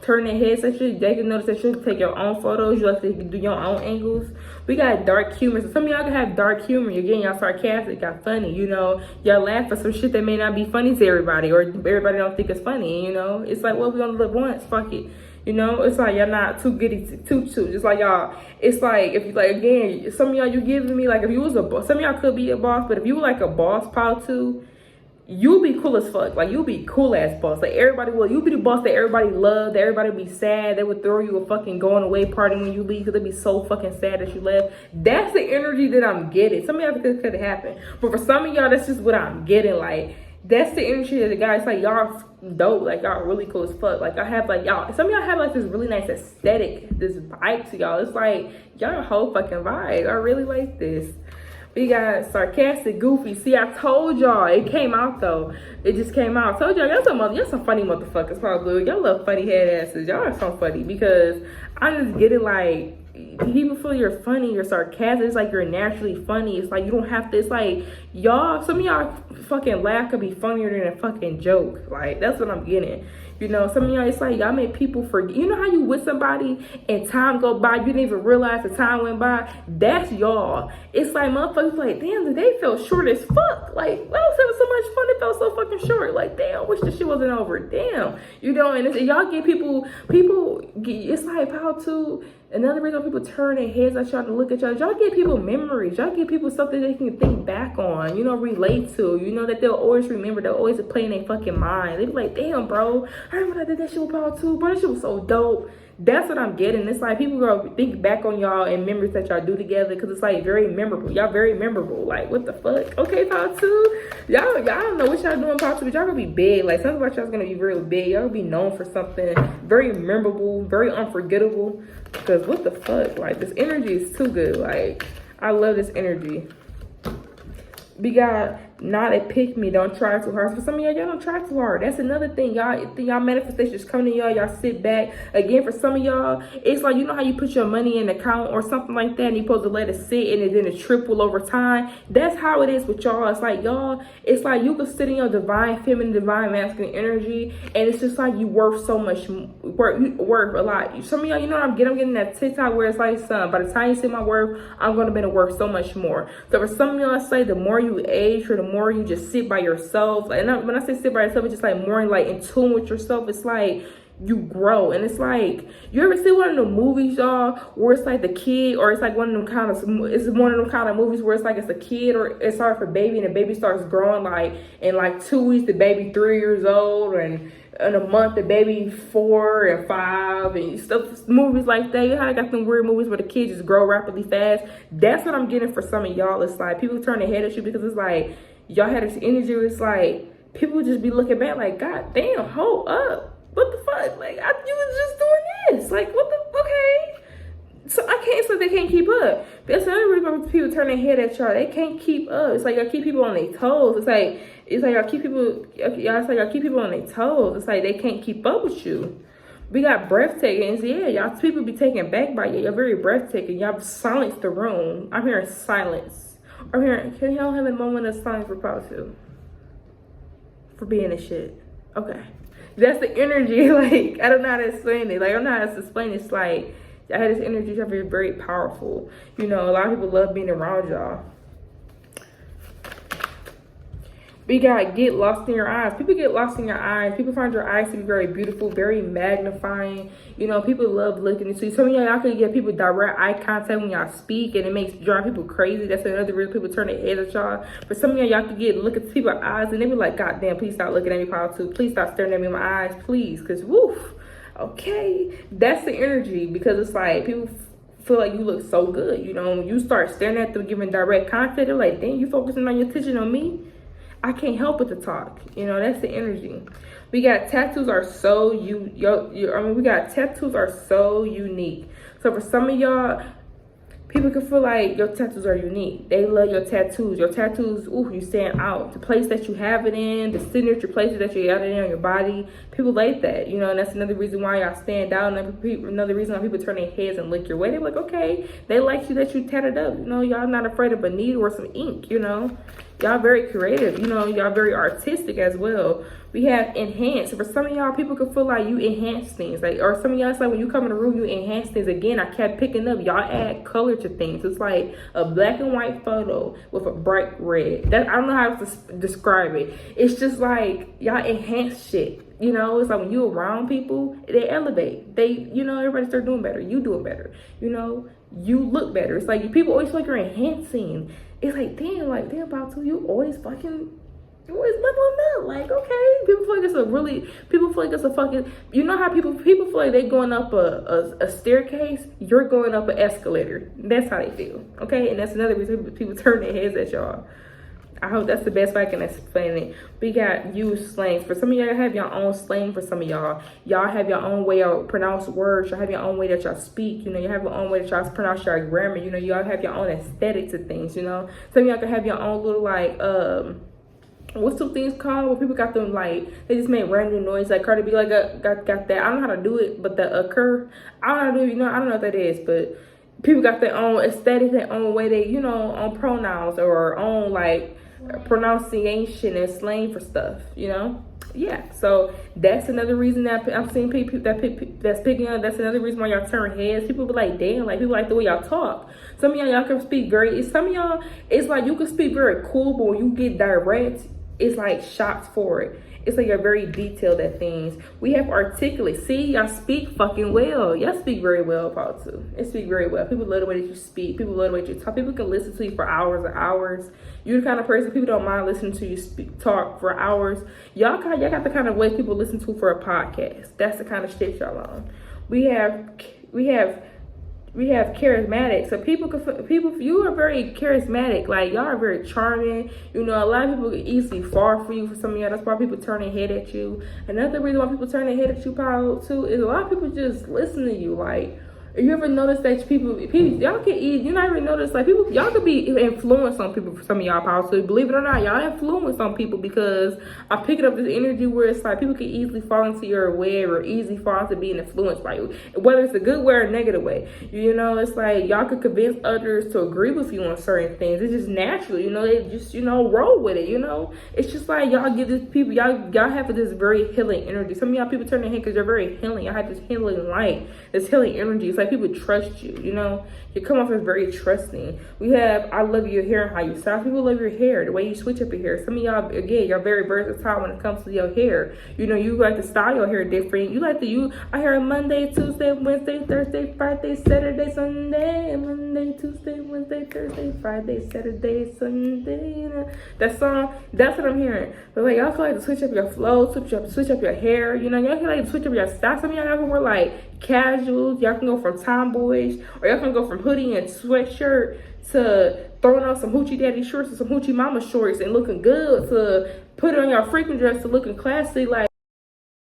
turn their heads at you. They can notice that you take your own photos. You like to do your own angles. We got dark humor. So some of y'all can have dark humor. Again, y'all sarcastic, got funny. You know, y'all laugh at some shit that may not be funny to everybody, or everybody don't think it's funny. You know, it's like, well, we only live once. Fuck it. You know, it's like y'all not too giddy too. Just like y'all, it's like, if you like, again, some of y'all, you giving me, like, if you was a boss, some of y'all could be a boss, but if you were like a boss pal too, you'll be cool as fuck. Like, you'll be cool ass boss. Like, everybody will. You'll be the boss that everybody loved, that everybody would be sad. They would throw you a fucking going away party when you leave because they'd be so fucking sad that you left. That's the energy that I'm getting. Some of y'all think could happen, but for some of y'all, that's just what I'm getting. Like, that's the energy that the guys, like, y'all dope, like, y'all really cool as fuck. Like, I have, like, y'all, some of y'all have, like, this really nice aesthetic, this vibe to y'all. It's like, y'all a whole fucking vibe. I really like this. We got sarcastic, goofy. See, I told y'all, it came out though. It just came out. I told y'all, y'all some funny motherfuckers, probably. Y'all love funny head asses. Y'all are so funny, because I'm just getting, like, people feel you're funny, you're sarcastic. It's like you're naturally funny. It's like you don't have to. It's like y'all, some of y'all fucking laugh could be funnier than a fucking joke. Like, that's what I'm getting. You know, some of y'all, it's like y'all make people forget. You know how you with somebody and time go by, you didn't even realize the time went by? That's y'all. It's like motherfuckers like, damn, the day felt short as fuck. Like, I was having so much fun, it felt so fucking short. Like, damn, I wish the shit wasn't over. Damn. You know, and y'all get people, it's like how to, another reason people turn their heads at y'all to look at y'all get people memories. Y'all give people something they can think back on, you know, relate to, you know, that they'll always remember. They'll always play in their fucking mind. They be like, damn, bro, I remember when I did that shit with Paul too, bro, that shit was so dope. That's what I'm getting. It's like people gonna think back on y'all and memories that y'all do together, because it's like very memorable. Y'all very memorable. Like, what the fuck? Okay, Paul too. Y'all don't know what y'all doing, Paul too, but y'all gonna be big. Like, something about y'all's gonna be real big. Y'all gonna be known for something very memorable, very unforgettable. Because what the fuck? Like, this energy is too good. Like, I love this energy. We got not a pick me, don't try too hard. For some of y'all don't try too hard. That's another thing. Y'all manifestations come to y'all sit back. Again, for some of y'all, it's like, you know how you put your money in an account or something like that, and you're supposed to let it sit and then it triple over time. That's how it is with y'all. It's like y'all, it's like you can sit in your divine feminine, divine masculine energy, and it's just like you worth so much, worth a lot. Some of y'all, you know what I'm getting that TikTok where it's like, son, by the time you see my worth, I'm gonna be worth so much more. So for some of y'all, I say the more you age, or the more you just sit by yourself. Like, and when I say sit by yourself, it's just like more like in tune with yourself. It's like you grow. And it's like, you ever see one of the movies, y'all, where it's like the kid, or it's like one of them kind of, it's one of them kind of movies where it's like it's a kid, or it's hard for baby, and the baby starts growing, like in like 2 weeks the baby 3 years old, and in a month the baby 4 and 5 and stuff. Movies like that. You know how I got them weird movies where the kids just grow rapidly fast? That's what I'm getting for some of y'all. It's like people turn their head at you because it's like y'all had this energy. It's like people just be looking back like, God damn, hold up, what the fuck? Like, you was just doing this. Like, what the, okay. So I can't say they can't keep up. That's another reason why people turn their head at y'all. They can't keep up. It's like y'all keep people on their toes. It's like y'all keep people, y'all keep people on their toes. It's like they can't keep up with you. We got breathtaking. Yeah, y'all people be taken back by you. You're very breathtaking. Y'all silence the room. I'm hearing silence. I'm hearing, can y'all have a moment of silence for positive? For being a shit. Okay. That's the energy. Like, I don't know how to explain it. Like, I don't know how to explain it. It's like, I had this energy that very, very powerful. You know, a lot of people love being around y'all. We got get lost in your eyes. People get lost in your eyes. People find your eyes to be very beautiful, very magnifying. You know, people love looking into you. Some of y'all can get people direct eye contact when y'all speak, and it makes drive people crazy. That's another reason people turn their heads at y'all. For some of y'all can get look at people's eyes, and they be like, God damn, please stop looking at me, Paul too. Please stop staring at me in my eyes, please. Because, woof. Okay. That's the energy, because it's like people feel like you look so good. You know, when you start staring at them, giving direct contact, they're like, dang, you focusing on your attention on me? I can't help but to talk. You know, that's the energy. We got tattoos are so we got tattoos are so unique. So for some of y'all, People can feel like your tattoos are unique. They love your tattoos. Your tattoos, ooh, you stand out. The place that you have it in, the signature places that you got it in on your body. People like that, you know, and that's another reason why y'all stand out. Another reason why people turn their heads and look your way. They're like, okay, they like you that you tatted up. You know, y'all not afraid of a needle or some ink, you know. Y'all very creative, you know, y'all very artistic as well. We have enhance. For some of y'all, people can feel like you enhance things. Like, or some of y'all, it's like when you come in the room, you enhance things. Again, I kept picking up, y'all add color to things. It's like a black and white photo with a bright red. That, I don't know how to describe it. It's just like y'all enhance shit. You know, it's like when you around people, they elevate. They, you know, everybody start doing better. You doing better. You know, you look better. It's like people always feel like you're enhancing. It's like, damn, about to, you always leveling up. Like, okay, people feel like it's a fucking, you know how people feel like they going up a staircase, you're going up an escalator. That's how they feel, okay? And that's another reason people turn their heads at y'all. I hope that's the best way I can explain it. We got use slang. For some of y'all have your own slang. For some of y'all have your own way of pronounce words. Y'all have your own way that y'all speak. You know, you have your own way that y'all pronounce your grammar. You know, y'all have your own aesthetic to things, you know. Some of y'all can have your own little, like, what's some things called where people got them, like, they just make random noise, like Cardi B, like, got that. I don't know how to do it, but the occur, I don't know how to do it, you know, I don't know what that is, but people got their own aesthetic, their own way they, you know, on pronouns or on, like, pronunciation and slang for stuff, you know. Yeah, so that's another reason that I'm seeing people that's picking up. That's another reason why y'all turn heads. People be like, damn, like, people like the way y'all talk. Some of y'all can speak very, some of y'all, it's like you can speak very cool, but when you get direct, it's like shots for it. It's like you're very detailed at things. We have articulate. See, y'all speak fucking well. Y'all speak very well, Paul, too. They speak very well. People love the way that you speak. People love the way that you talk. People can listen to you for hours and hours. You're the kind of person, people don't mind listening to you talk for hours. Y'all got the kind of way people listen to for a podcast. That's the kind of shit y'all on. We have charismatic. So people, you are very charismatic. Like, y'all are very charming. You know, a lot of people can easily fall for you. For some of y'all, that's why people turn their head at you. Another reason why people turn their head at you, Paolo, too, is a lot of people just listen to you. Like, you ever notice that people y'all can eat, you not even notice, like, people, y'all could be influenced on people. For some of y'all, Paolo, so believe it or not, y'all influence on people, because I'm picking up this energy where it's like people can easily fall into your web or easily fall into being influenced by you, whether it's a good way or a negative way. You know, it's like y'all could convince others to agree with you on certain things. It's just natural, you know. They just, you know, roll with it, you know. It's just like y'all give this people, y'all have this very healing energy. Some of y'all people turn their head because you're very healing. Y'all have this healing light, this healing energy. It's like people trust you, you know. You come off as very trusting. We have, I love your hair and how you style. People love your hair, the way you switch up your hair. Some of y'all, again, you're very versatile when it comes to your hair. You know, you like to style your hair different. You like to, I hear Monday, Tuesday, Wednesday, Thursday, Friday, Saturday, Sunday. Monday, Tuesday, Wednesday, Thursday, Friday, Saturday, Sunday. You know, that song, that's what I'm hearing. But like, y'all can like to switch up your flow, switch up your hair. You know, y'all can like to switch up your style. Some of y'all can wear like casuals. Y'all can go from tomboyish, or y'all can go from hoodie and sweatshirt to throwing on some hoochie daddy shorts and some hoochie mama shorts and looking good, to put on your freaking dress to looking classy. Like,